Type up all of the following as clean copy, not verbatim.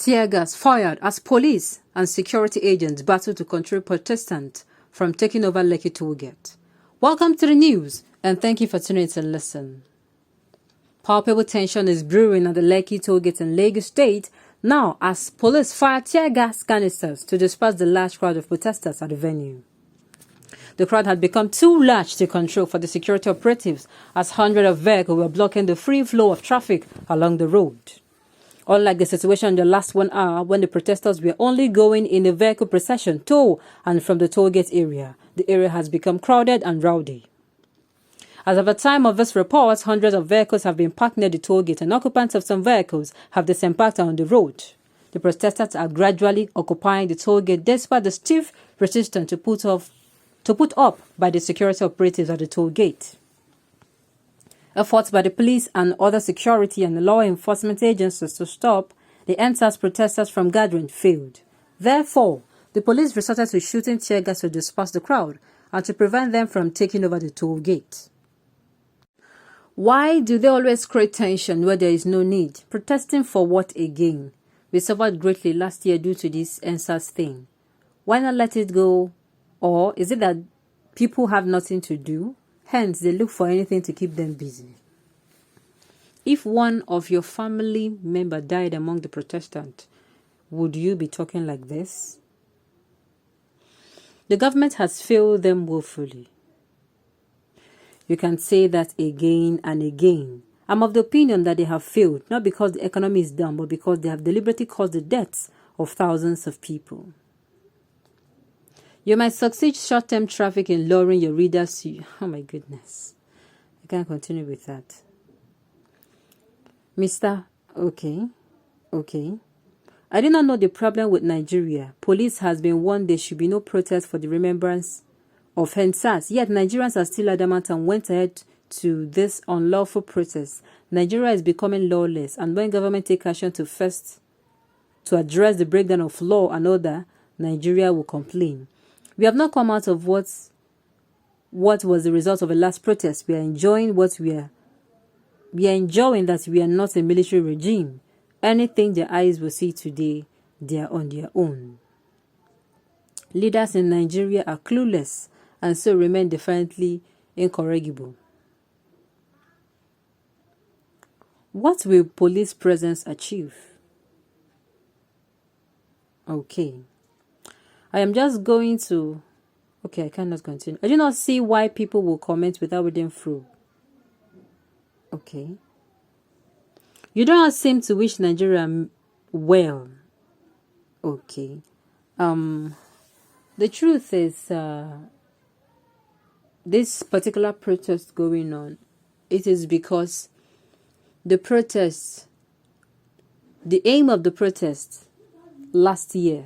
Tear gas fired as police and security agents battle to control protestants from taking over Lekki Tollgate. Welcome to the news, and thank you for tuning in to listen. Palpable tension is brewing at the Lekki Tollgate in Lagos State now as police fire tear gas canisters to disperse the large crowd of protesters at the venue. The crowd had become too large to control for the security operatives as hundreds of vehicles were blocking the free flow of traffic along the road. Unlike the situation in the last 1 hour when the protesters were only going in a vehicle procession to and from the Tollgate area, the area has become crowded and rowdy. As of the time of this report, hundreds of vehicles have been parked near the Tollgate and occupants of some vehicles have disembarked on the road. The protesters are gradually occupying the Tollgate despite the stiff resistance to put up by the security operatives at the Tollgate. Efforts by the police and other security and law enforcement agencies to stop the Endsars protesters from gathering failed. Therefore, the police resorted to shooting tear gas to disperse the crowd and to prevent them from taking over the Tollgate. Why do they always create tension where there is no need? Protesting for what again? We suffered greatly last year due to this Endsars thing. Why not let it go? Or is it that people have nothing to do? Hence, they look for anything to keep them busy. If one of your family member died among the protestants, would you be talking like this? The government has failed them woefully. You can say that again and again. I'm of the opinion that they have failed, not because the economy is down, but because they have deliberately caused the deaths of thousands of people. You might succeed short-term traffic in lowering your readers to... Oh my goodness. I can't continue with that. Mr. Okay. I did not know the problem with Nigeria. Police has been warned there should be no protest for the remembrance of Endsars. Yet Nigerians are still adamant and went ahead to this unlawful protest. Nigeria is becoming lawless, and when government take action to address the breakdown of law and order, Nigeria will complain. We have not come out of what was the result of the last protest. We are enjoying that we are not a military regime. Anything their eyes will see today, they are on their own. Leaders in Nigeria are clueless and so remain defiantly incorrigible. What will police presence achieve? Okay. I am just going to... Okay, I cannot continue. I do not see why people will comment without reading through. Okay. You do not seem to wish Nigeria well. Okay. The truth is, this particular protest going on, it is because the aim of the protest last year,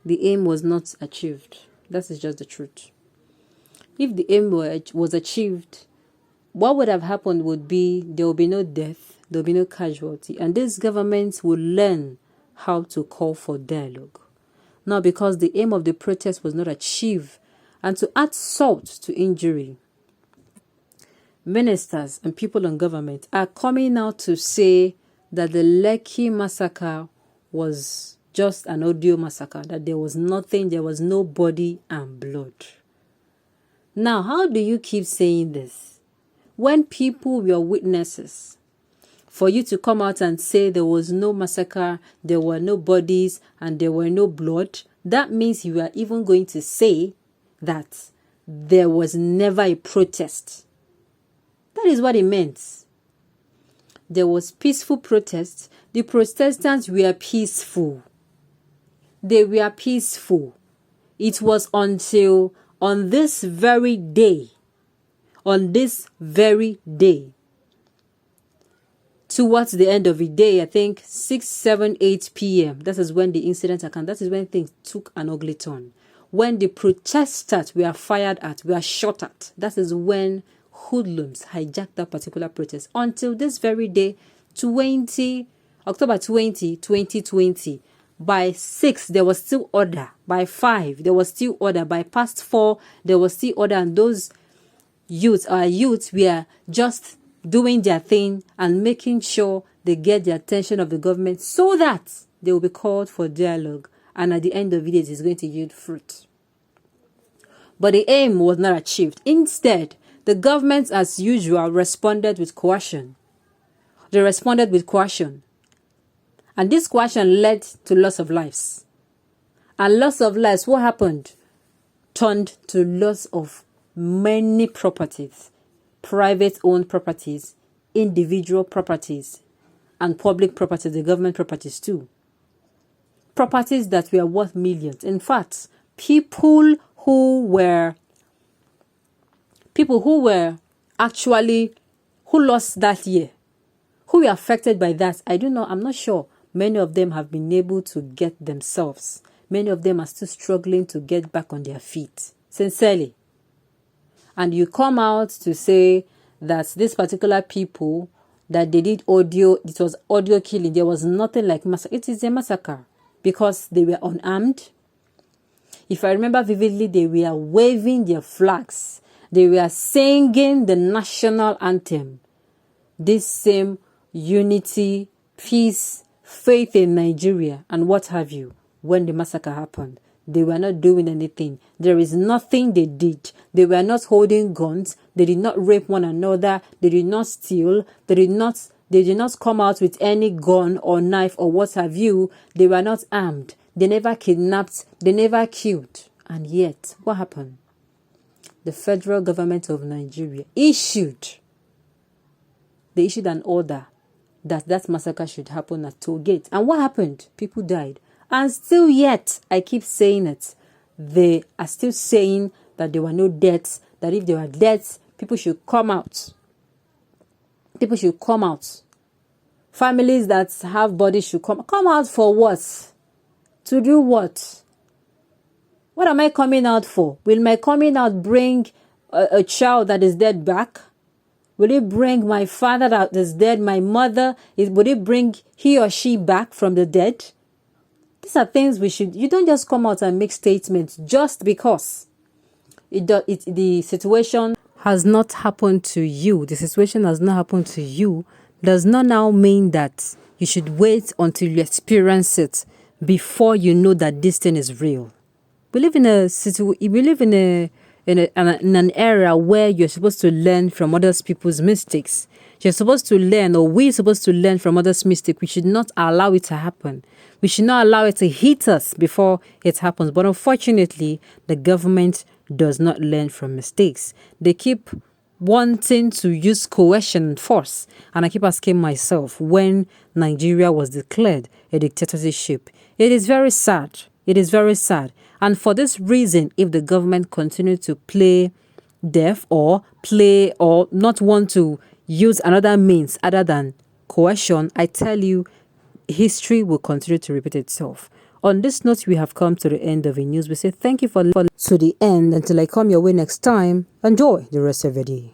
the aim was not achieved. That is just the truth. If the aim was achieved, what would have happened would be there will be no death, there will be no casualty, and this government will learn how to call for dialogue. Now, because the aim of the protest was not achieved, and to add salt to injury, ministers and people in government are coming out to say that the Lekki massacre was just an audio massacre, that there was nothing, there was no body and blood. Now, how do you keep saying this when people were witnesses? For you to come out and say there was no massacre, there were no bodies, and there were no blood, that means you are even going to say that there was never a protest. That is what it meant. There was peaceful protest. The protestants were peaceful. They were peaceful. It was until on this very day, towards the end of the day, I think 6, 7, 8 p.m. That is when the incident occurred. That is when things took an ugly turn. When the protesters were fired at, were shot at. That is when hoodlums hijacked that particular protest. Until this very day, October 20, 2020. By 6, there was still order. By 5, there was still order. By past 4, there was still order. And those youths were just doing their thing and making sure they get the attention of the government so that they will be called for dialogue, and at the end of it is going to yield fruit. But the aim was not achieved. Instead, the government, as usual, responded with coercion. They responded with coercion. And this coercion led to loss of lives. And loss of lives, what happened? Turned to loss of many properties. Private-owned properties, individual properties, and public properties, the government properties too. Properties that were worth millions. In fact, people who lost that year, who were affected by that, I don't know, I'm not sure. Many of them have been able to get themselves. Many of them are still struggling to get back on their feet. Sincerely. And you come out to say that this particular people, that they did audio, it was audio killing. There was nothing like massacre. It is a massacre because they were unarmed. If I remember vividly, they were waving their flags. They were singing the national anthem. This same unity, peace, faith in Nigeria, and what have you, when the massacre happened. They were not doing anything. There is nothing they did. They were not holding guns. They did not rape one another. They did not steal. They did not come out with any gun or knife or what have you. They were not armed. They never kidnapped. They never killed. And yet, what happened? The federal government of Nigeria issued an order that massacre should happen at Tollgate. And what happened? People died. And still yet, I keep saying it, they are still saying that there were no deaths, that if there were deaths, people should come out. People should come out. Families that have bodies should come out for what? To do what? What am I coming out for? Will my coming out bring a child that is dead back? Will it bring my father that is dead, my mother? Will it bring he or she back from the dead? These are things you don't just come out and make statements just because the situation has not happened to you. The situation has not happened to you does not now mean that you should wait until you experience it before you know that this thing is real. We live in an era where you're supposed to learn from other people's mistakes. You're supposed to learn, or we're supposed to learn from others' mistakes. We should not allow it to happen. We should not allow it to hit us before it happens. But unfortunately, the government does not learn from mistakes. They keep wanting to use coercion and force. And I keep asking myself, when Nigeria was declared a dictatorship, it is very sad. It is very sad. And for this reason, if the government continues to play deaf or not want to use another means other than coercion, I tell you, history will continue to repeat itself. On this note, we have come to the end of the news. We say thank you for listening to the end. Until I come your way next time, enjoy the rest of your day.